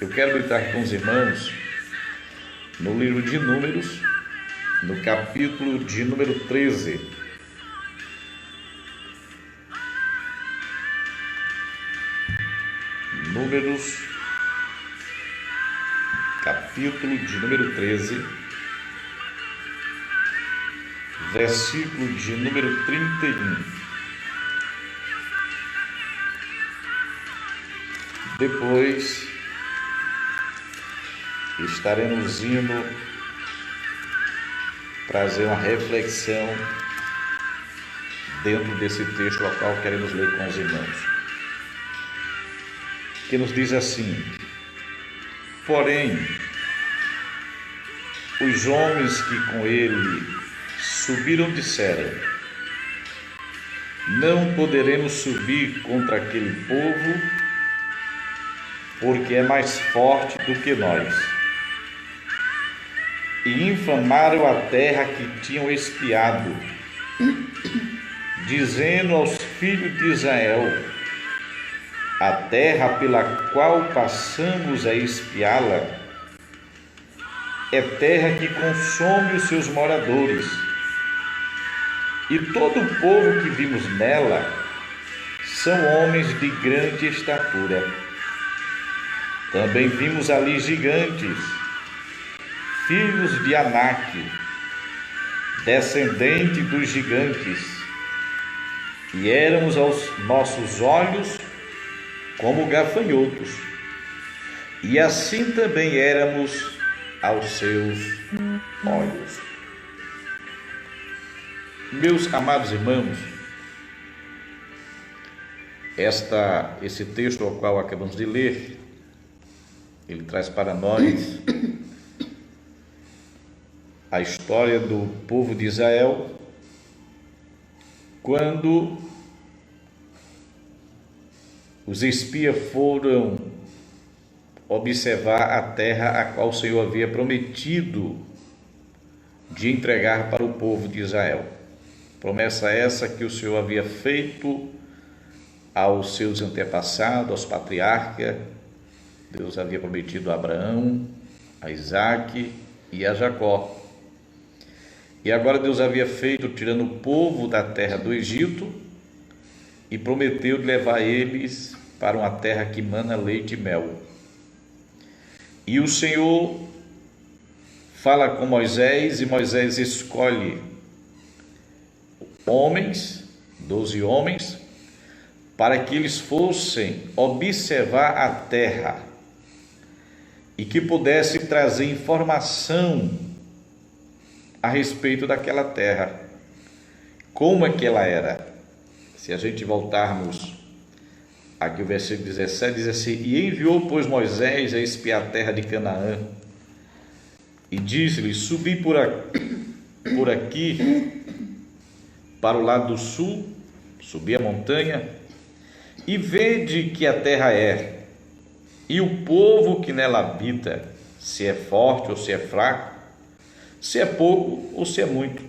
Eu quero meditar com os irmãos no livro de Números, no capítulo de número 13. Números, capítulo de número 13, versículo de número 31. Depois estaremos indo trazer uma reflexão dentro desse texto ao qual queremos ler com os irmãos, que nos diz assim: porém, os homens que com ele subiram disseram: não poderemos subir contra aquele povo, porque é mais forte do que nós. E infamaram a terra que tinham espiado, dizendo aos filhos de Israel: a terra pela qual passamos a espiá-la é terra que consome os seus moradores, e todo o povo que vimos nela são homens de grande estatura. Também vimos ali gigantes, filhos de Anak, descendente dos gigantes, e éramos aos nossos olhos como gafanhotos, e assim também éramos aos seus olhos. Meus amados irmãos, esse texto ao qual acabamos de ler, ele traz para nós a história do povo de Israel quando os espias foram observar a terra a qual o Senhor havia prometido de entregar para o povo de Israel. Promessa essa que o Senhor havia feito aos seus antepassados, aos patriarcas. Deus havia prometido a Abraão, a Isaque e a Jacó. E agora Deus havia feito tirando o povo da terra do Egito e prometeu levar eles para uma terra que mana leite e mel. E o Senhor fala com Moisés, e Moisés escolhe homens, 12 homens, para que eles fossem observar a terra e que pudesse trazer informação a respeito daquela terra, como é que ela era. Se a gente voltarmos aqui o versículo 17, diz assim: e enviou, pois, Moisés a espiar a terra de Canaã, e disse-lhe: subi por aqui para o lado do sul, subi a montanha, e vede que a terra é, e o povo que nela habita, se é forte ou se é fraco, se é pouco ou se é muito,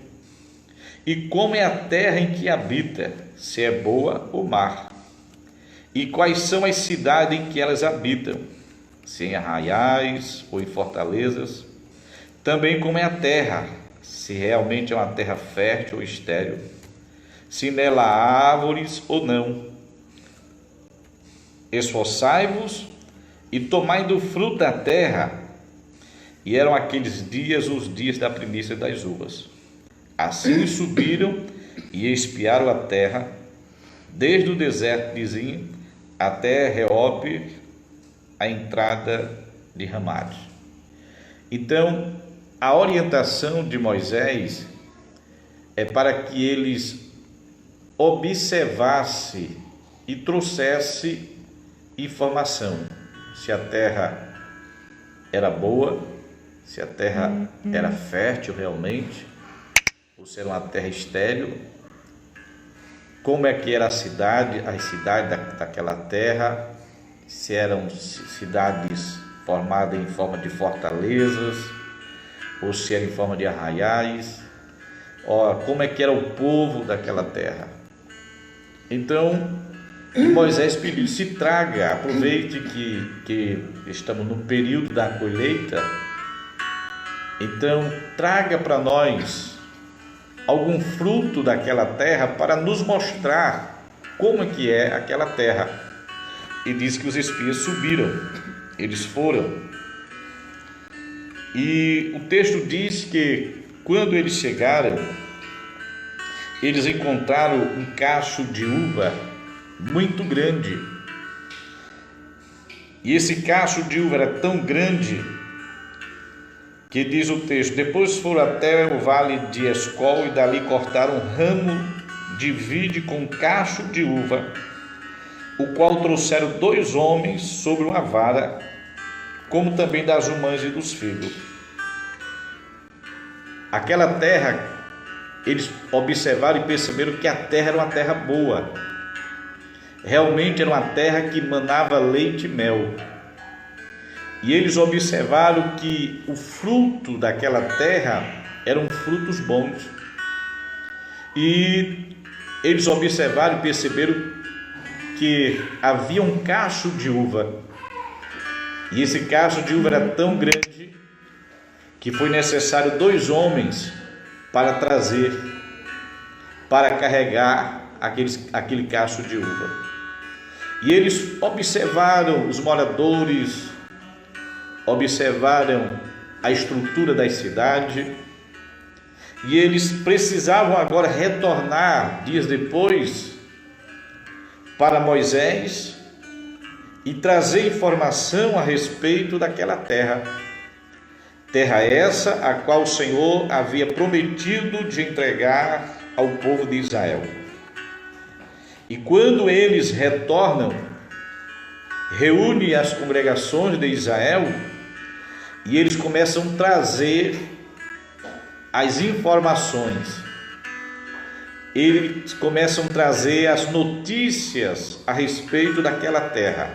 e como é a terra em que habita, se é boa ou má, e quais são as cidades em que elas habitam, se em arraiais ou em fortalezas, também como é a terra, se realmente é uma terra fértil ou estéril, se nela há árvores ou não. Esforçai-vos e tomai do fruto da terra. E eram aqueles dias os dias da primícia das uvas. Assim subiram e espiaram a terra, desde o deserto vizinho até Reope, a entrada de Ramate. Então, a orientação de Moisés é para que eles observassem e trouxessem informação, se a terra era boa, se a terra era fértil realmente, ou se era uma terra estéril, como é que era as cidades daquela terra, se eram cidades formadas em forma de fortalezas, ou se eram em forma de arraiais, como é que era o povo daquela terra. Então, E Moisés pediu: se traga, aproveite que estamos no período da colheita, então traga para nós algum fruto daquela terra para nos mostrar como é que é aquela terra. E diz que os espias subiram, eles foram. E o texto diz que quando eles chegaram, eles encontraram um cacho de uva muito grande. E esse cacho de uva era tão grande que diz o texto: depois foram até o vale de Escol e dali cortaram um ramo de vide com um cacho de uva, o qual trouxeram 2 homens sobre uma vara, como também das irmãs e dos filhos. Aquela terra, eles observaram e perceberam que a terra era uma terra boa. Realmente era uma terra que manava leite e mel. E eles observaram que o fruto daquela terra eram frutos bons. E eles observaram e perceberam que havia um cacho de uva. E esse cacho de uva era tão grande que foi necessário 2 homens para trazer, para carregar aquele cacho de uva. E eles observaram os moradores, observaram a estrutura da cidade, e eles precisavam agora retornar dias depois para Moisés e trazer informação a respeito daquela terra. Terra essa a qual o Senhor havia prometido de entregar ao povo de Israel. E quando eles retornam, reúne as congregações de Israel e eles começam a trazer as informações. Eles começam a trazer as notícias a respeito daquela terra.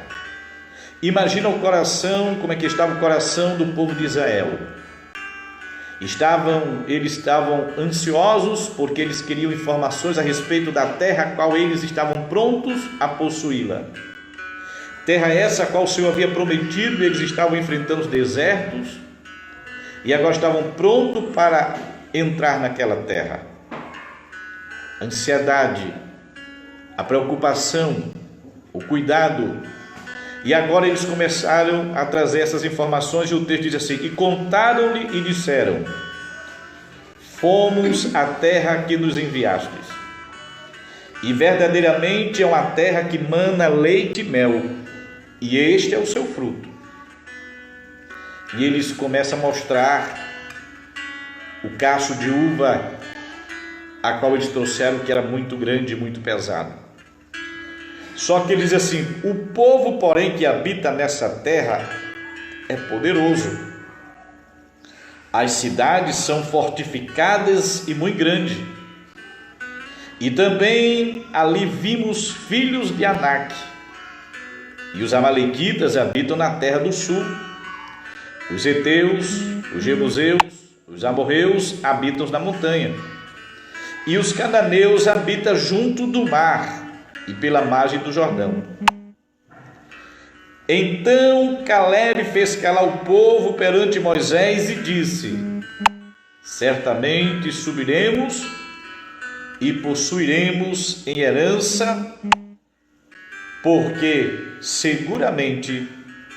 Imagina o coração, como é que estava o coração do povo de Israel. Eles estavam ansiosos porque eles queriam informações a respeito da terra a qual eles estavam prontos a possuí-la. Terra essa a qual o Senhor havia prometido, eles estavam enfrentando os desertos e agora estavam prontos para entrar naquela terra. A ansiedade, a preocupação, o cuidado. E agora eles começaram a trazer essas informações, e o texto diz assim: e contaram-lhe e disseram: fomos à terra que nos enviastes, e verdadeiramente é uma terra que mana leite e mel, e este é o seu fruto. E eles começam a mostrar o cacho de uva a qual eles trouxeram, que era muito grande e muito pesado. Só que ele diz assim: o povo, porém, que habita nessa terra é poderoso. As cidades são fortificadas e muito grandes. E também ali vimos filhos de Anak. E os amalequitas habitam na terra do sul. Os heteus, os jebuseus, os amorreus habitam na montanha. E os cananeus habitam junto do mar e pela margem do Jordão. Então Caleb fez calar o povo perante Moisés e disse: certamente subiremos e possuiremos em herança, porque seguramente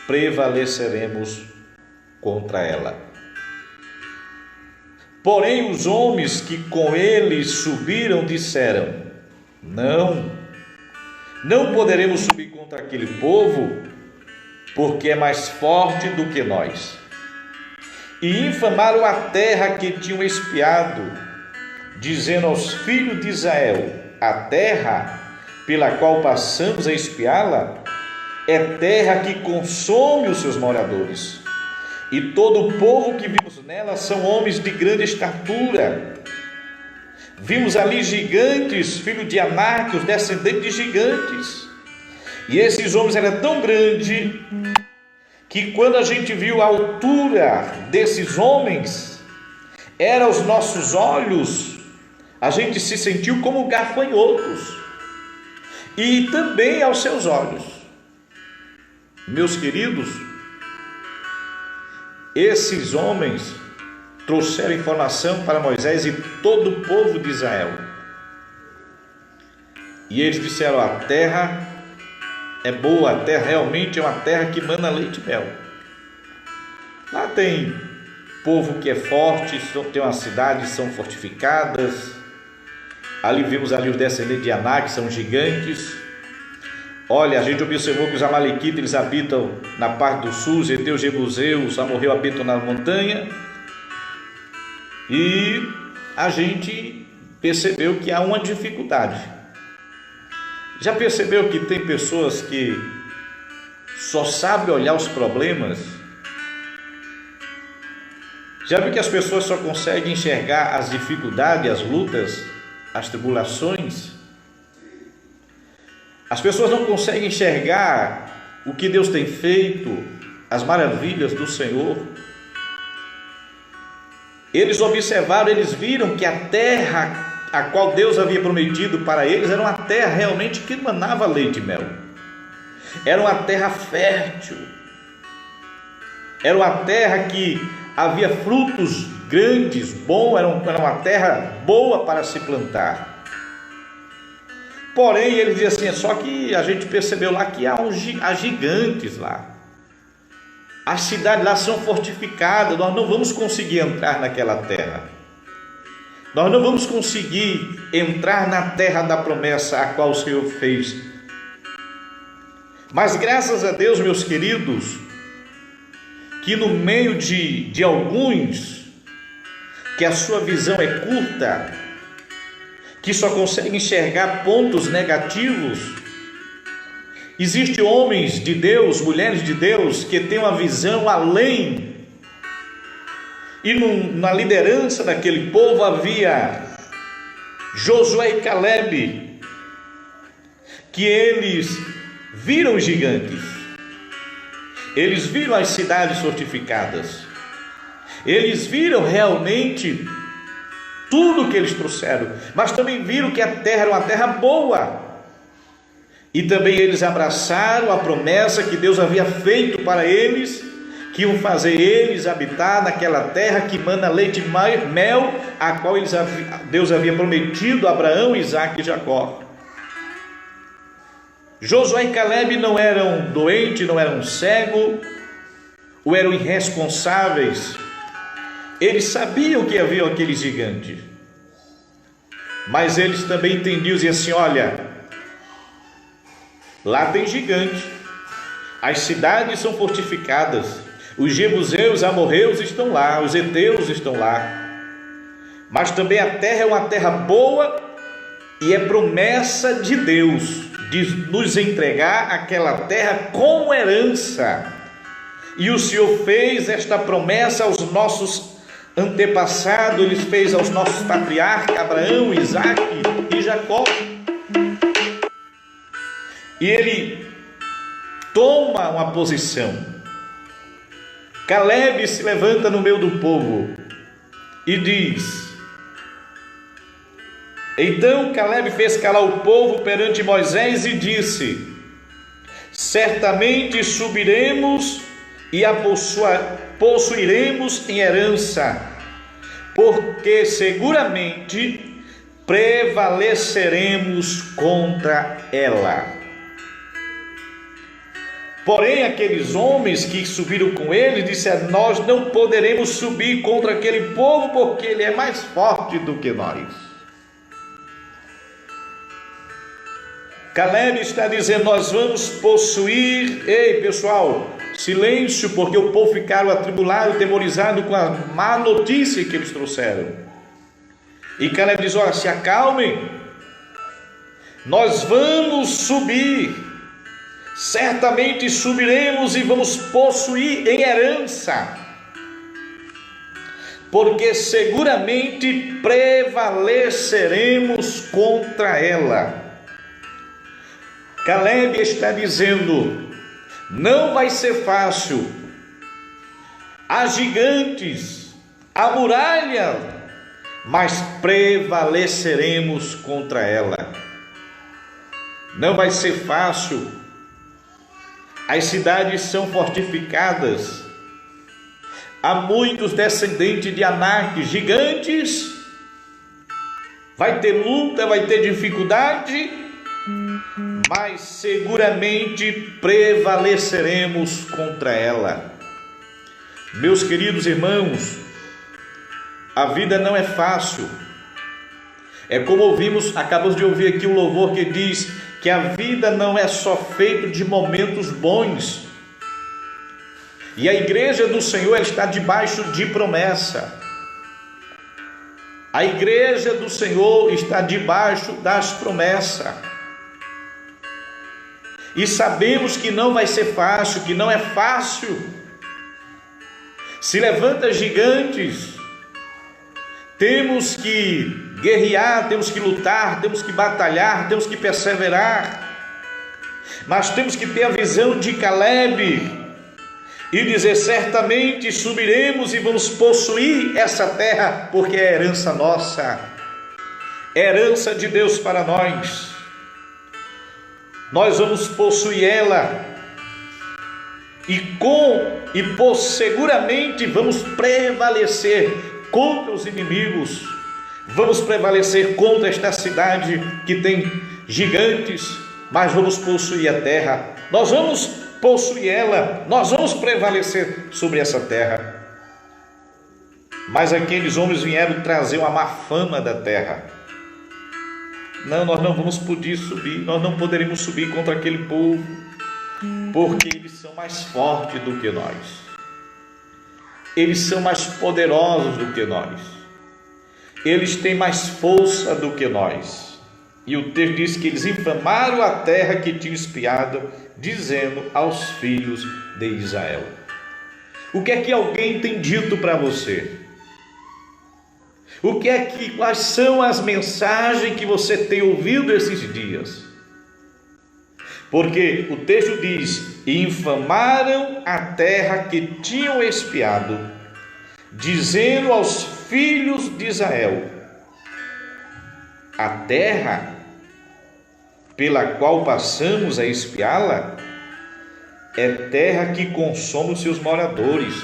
prevaleceremos contra ela. Porém os homens que com ele subiram disseram: não poderemos subir contra aquele povo, porque é mais forte do que nós. E infamaram a terra que tinham espiado, dizendo aos filhos de Israel: a terra pela qual passamos a espiá-la é terra que consome os seus moradores, e todo o povo que vimos nela são homens de grande estatura. Vimos ali gigantes, filhos de Anak, os descendentes de gigantes. E esses homens eram tão grandes que quando a gente viu a altura desses homens, era aos nossos olhos, a gente se sentiu como gafanhotos. e também aos seus olhos. Meus queridos, esses homens trouxeram informação para Moisés e todo o povo de Israel. E eles disseram: a terra é boa, a terra realmente é uma terra que mana leite e mel. Lá tem povo que é forte, tem uma cidade, são fortificadas. Ali vimos ali os descendentes de Aná, que são gigantes. Olha, a gente observou que os amalequitas, eles habitam na parte do sul, os heteus, jebuseus, os amorreus habitam na montanha. E a gente percebeu que há uma dificuldade. Já percebeu que tem pessoas que só sabem olhar os problemas? Já viu que as pessoas só conseguem enxergar as dificuldades, as lutas, as tribulações? As pessoas não conseguem enxergar o que Deus tem feito, as maravilhas do Senhor. Eles observaram, eles viram que a terra a qual Deus havia prometido para eles era uma terra realmente que manava leite e mel. Era uma terra fértil. Era uma terra que havia frutos grandes, bons, era uma terra boa para se plantar. Porém, ele dizia assim: só que a gente percebeu lá que há gigantes lá. As cidades lá são fortificadas, nós não vamos conseguir entrar naquela terra. Nós não vamos conseguir entrar na terra da promessa a qual o Senhor fez. Mas graças a Deus, meus queridos, que no meio de alguns, que a sua visão é curta, que só consegue enxergar pontos negativos, existem homens de Deus, mulheres de Deus, que têm uma visão além. E na liderança daquele povo havia Josué e Calebe, que eles viram os gigantes, eles viram as cidades fortificadas, eles viram realmente tudo que eles trouxeram, mas também viram que a terra era uma terra boa. E também eles abraçaram a promessa que Deus havia feito para eles, que iam fazer eles habitar naquela terra que mana leite e mel, a qual Deus havia prometido a Abraão, Isaque e Jacó. Josué e Calebe não eram doentes, não eram cegos, ou eram irresponsáveis. Eles sabiam que havia aqueles gigantes, mas eles também entendiam e diziam assim: olha, lá tem gigante, as cidades são fortificadas, os jebuseus, os amorreus estão lá, os heteus estão lá, mas também a terra é uma terra boa e é promessa de Deus de nos entregar aquela terra como herança. E o Senhor fez esta promessa aos nossos antepassados, Ele fez aos nossos patriarcas Abraão, Isaque e Jacó. E ele toma uma posição. Calebe se levanta no meio do povo e diz: então Calebe fez calar o povo perante Moisés e disse: certamente subiremos e a possuiremos em herança, porque seguramente prevaleceremos contra ela. Porém, aqueles homens que subiram com ele disseram: nós não poderemos subir contra aquele povo, porque ele é mais forte do que nós. Calebe está dizendo: nós vamos possuir. Ei, pessoal, silêncio, porque o povo ficaram atribulado, atemorizado com a má notícia que eles trouxeram. E Calebe diz: olha, se acalmem, nós vamos subir, certamente subiremos e vamos possuir em herança, porque seguramente prevaleceremos contra ela. Calebe está dizendo: não vai ser fácil, há gigantes, há muralha, mas prevaleceremos contra ela. não vai ser fácil. As cidades são fortificadas. Há muitos descendentes de Anak, gigantes. Vai ter luta, vai ter dificuldade, mas seguramente prevaleceremos contra ela. Meus queridos irmãos, a vida não é fácil. É como acabamos de ouvir aqui o louvor que diz que a vida não é só feita de momentos bons. E a igreja do Senhor está debaixo de promessa. A igreja do Senhor está debaixo das promessas. E sabemos que não vai ser fácil, que não é fácil. Se levanta gigantes. Temos que guerrear, temos que lutar, temos que batalhar, temos que perseverar. Mas temos que ter a visão de Calebe e dizer: certamente subiremos e vamos possuir essa terra, porque é herança nossa, é herança de Deus para nós. Nós vamos possuir ela e seguramente vamos prevalecer contra os inimigos. Vamos prevalecer contra esta cidade que tem gigantes, mas vamos possuir a terra. Nós vamos possuir ela, nós vamos prevalecer sobre essa terra. Mas aqueles homens vieram trazer uma má fama da terra. Não, nós não vamos poder subir, nós não poderemos subir contra aquele povo, porque eles são mais fortes do que nós. Eles são mais poderosos do que nós. Eles têm mais força do que nós. E o texto diz que eles infamaram a terra que tinham espiado, dizendo aos filhos de Israel. O que é que alguém tem dito para você? Quais são as mensagens que você tem ouvido esses dias? Porque o texto diz: e infamaram a terra que tinham espiado, dizendo aos filhos de Israel: a terra pela qual passamos a espiá-la é terra que consome os seus moradores,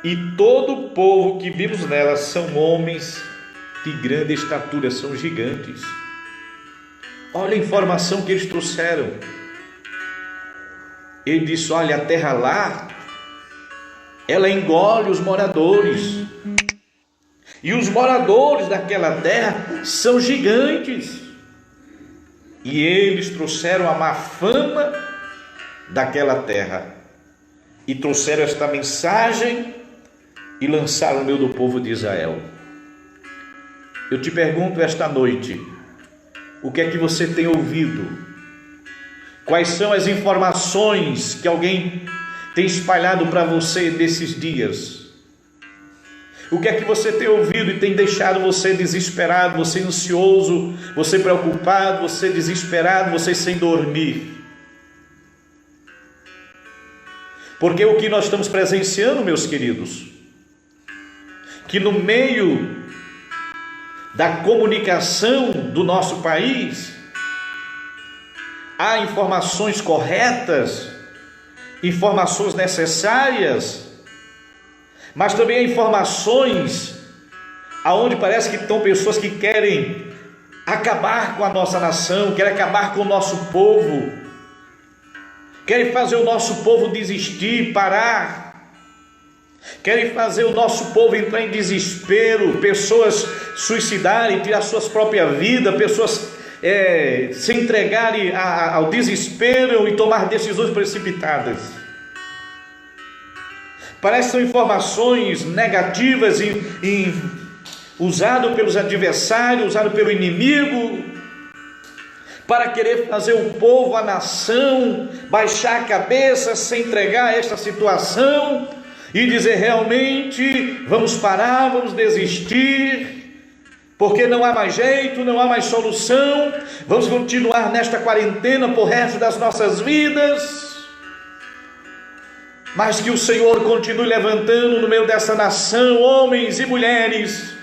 e todo o povo que vimos nela são homens de grande estatura, são gigantes. Olha a informação que eles trouxeram. Ele disse: olha, a terra lá, ela engole os moradores, e os moradores daquela terra são gigantes. E eles trouxeram a má fama daquela terra, e trouxeram esta mensagem e lançaram no meio do povo de Israel. Eu te pergunto esta noite: o que é que você tem ouvido? Quais são as informações que alguém tem espalhado para você nesses dias? O que é que você tem ouvido e tem deixado você desesperado, você ansioso, você preocupado, você desesperado, você sem dormir? Porque o que nós estamos presenciando, meus queridos, que no meio da comunicação do nosso país há informações corretas, informações necessárias, mas também há informações aonde parece que estão pessoas que querem acabar com a nossa nação, querem acabar com o nosso povo, querem fazer o nosso povo desistir, parar, querem fazer o nosso povo entrar em desespero, pessoas suicidarem, tirar suas próprias vidas, pessoas se entregarem ao desespero e tomar decisões precipitadas. Parece que são informações negativas usadas pelos adversários, usadas pelo inimigo, para querer fazer o povo, a nação, baixar a cabeça, se entregar a esta situação e dizer: realmente vamos parar, vamos desistir, porque não há mais jeito, não há mais solução, vamos continuar nesta quarentena por resto das nossas vidas. Mas que o Senhor continue levantando no meio dessa nação homens e mulheres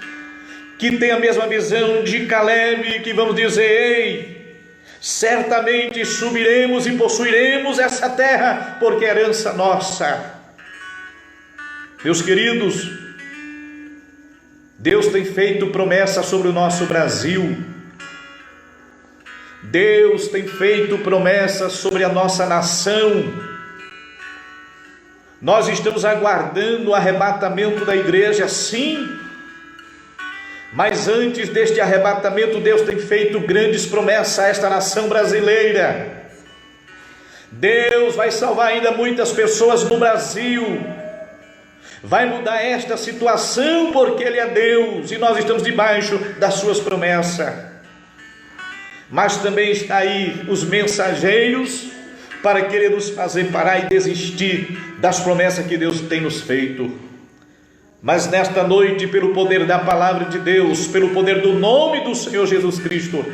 que tem a mesma visão de Caleb, que vamos dizer: ei, certamente subiremos e possuiremos essa terra, porque é herança nossa. Meus queridos, Deus tem feito promessa sobre o nosso Brasil. Deus tem feito promessa sobre a nossa nação. Nós estamos aguardando o arrebatamento da igreja, sim. Mas antes deste arrebatamento, Deus tem feito grandes promessas a esta nação brasileira. Deus vai salvar ainda muitas pessoas no Brasil. Vai mudar esta situação, porque Ele é Deus e nós estamos debaixo das suas promessas. Mas também está aí os mensageiros para querer nos fazer parar e desistir das promessas que Deus tem nos feito. Mas nesta noite, pelo poder da palavra de Deus, pelo poder do nome do Senhor Jesus Cristo,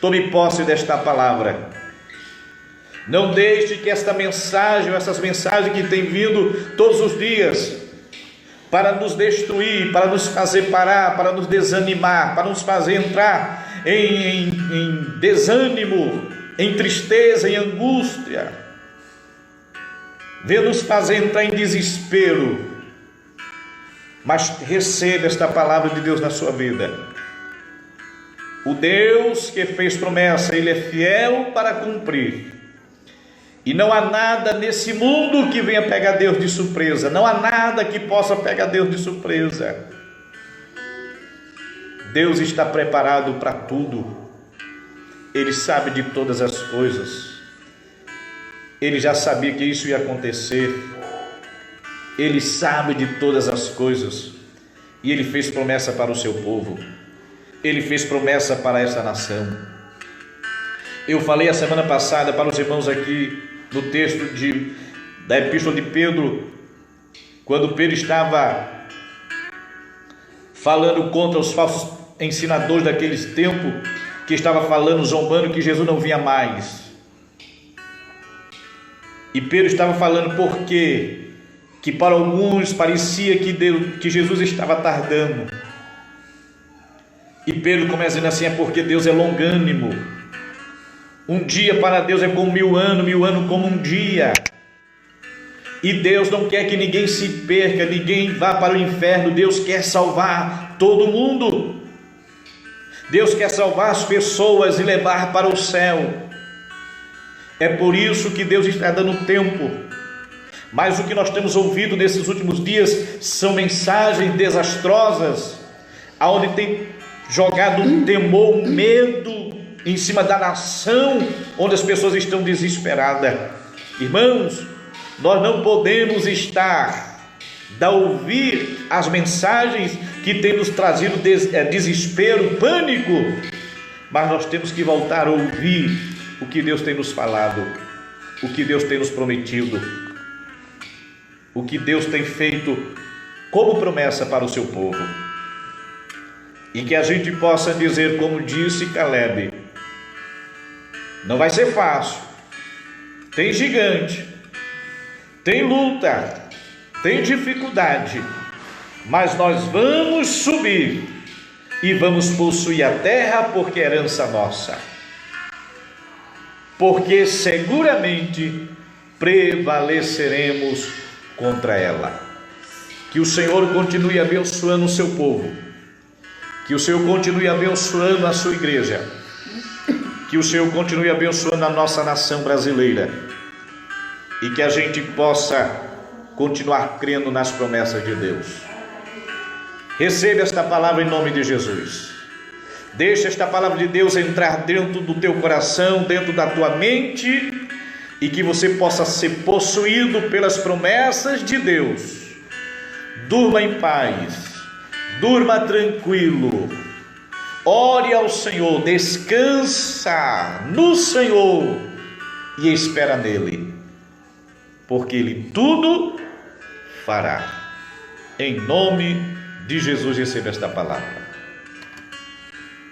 tome posse desta palavra. Não deixe que esta mensagem, essas mensagens que têm vindo todos os dias, para nos destruir, para nos fazer parar, para nos desanimar, para nos fazer entrar em desânimo, em tristeza, em angústia, nos fazer entrar em desespero. Mas receba esta palavra de Deus na sua vida. O Deus que fez promessa, Ele é fiel para cumprir. E não há nada nesse mundo que venha pegar Deus de surpresa. Não há nada que possa pegar Deus de surpresa. Deus está preparado para tudo. Ele sabe de todas as coisas. Ele já sabia que isso ia acontecer. Ele sabe de todas as coisas. E Ele fez promessa para o seu povo. Ele fez promessa para esta nação. Eu falei a semana passada para os irmãos aqui no texto da Epístola de Pedro, quando Pedro estava falando contra os falsos ensinadores daqueles tempos, que estava falando, zombando que Jesus não vinha mais. E Pedro estava falando porque que para alguns parecia que Jesus estava tardando. E Pedro começa dizendo assim: é porque Deus é longânimo. Um dia para Deus é como 1000 anos, 1000 anos como um dia. E Deus não quer que ninguém se perca, ninguém vá para o inferno. Deus quer salvar todo mundo. Deus quer salvar as pessoas e levar para o céu. É por isso que Deus está dando tempo. Mas o que nós temos ouvido nesses últimos dias são mensagens desastrosas, aonde tem jogado um temor, um medo em cima da nação, onde as pessoas estão desesperadas. Irmãos, nós não podemos estar a ouvir as mensagens que têm nos trazido desespero, pânico, mas nós temos que voltar a ouvir o que Deus tem nos falado, o que Deus tem nos prometido, o que Deus tem feito como promessa para o seu povo. E que a gente possa dizer, como disse Caleb: não vai ser fácil, tem gigante, tem luta, tem dificuldade, mas nós vamos subir e vamos possuir a terra, porque é herança nossa, porque seguramente prevaleceremos contra ela. Que o Senhor continue abençoando o seu povo, que o Senhor continue abençoando a sua igreja, que o Senhor continue abençoando a nossa nação brasileira, e que a gente possa continuar crendo nas promessas de Deus. Receba esta palavra em nome de Jesus. Deixa esta palavra de Deus entrar dentro do teu coração, dentro da tua mente, e que você possa ser possuído pelas promessas de Deus. Durma em paz, durma tranquilo, ore ao Senhor, descansa no Senhor e espera nele, porque Ele tudo fará. Em nome de Jesus, receba esta palavra.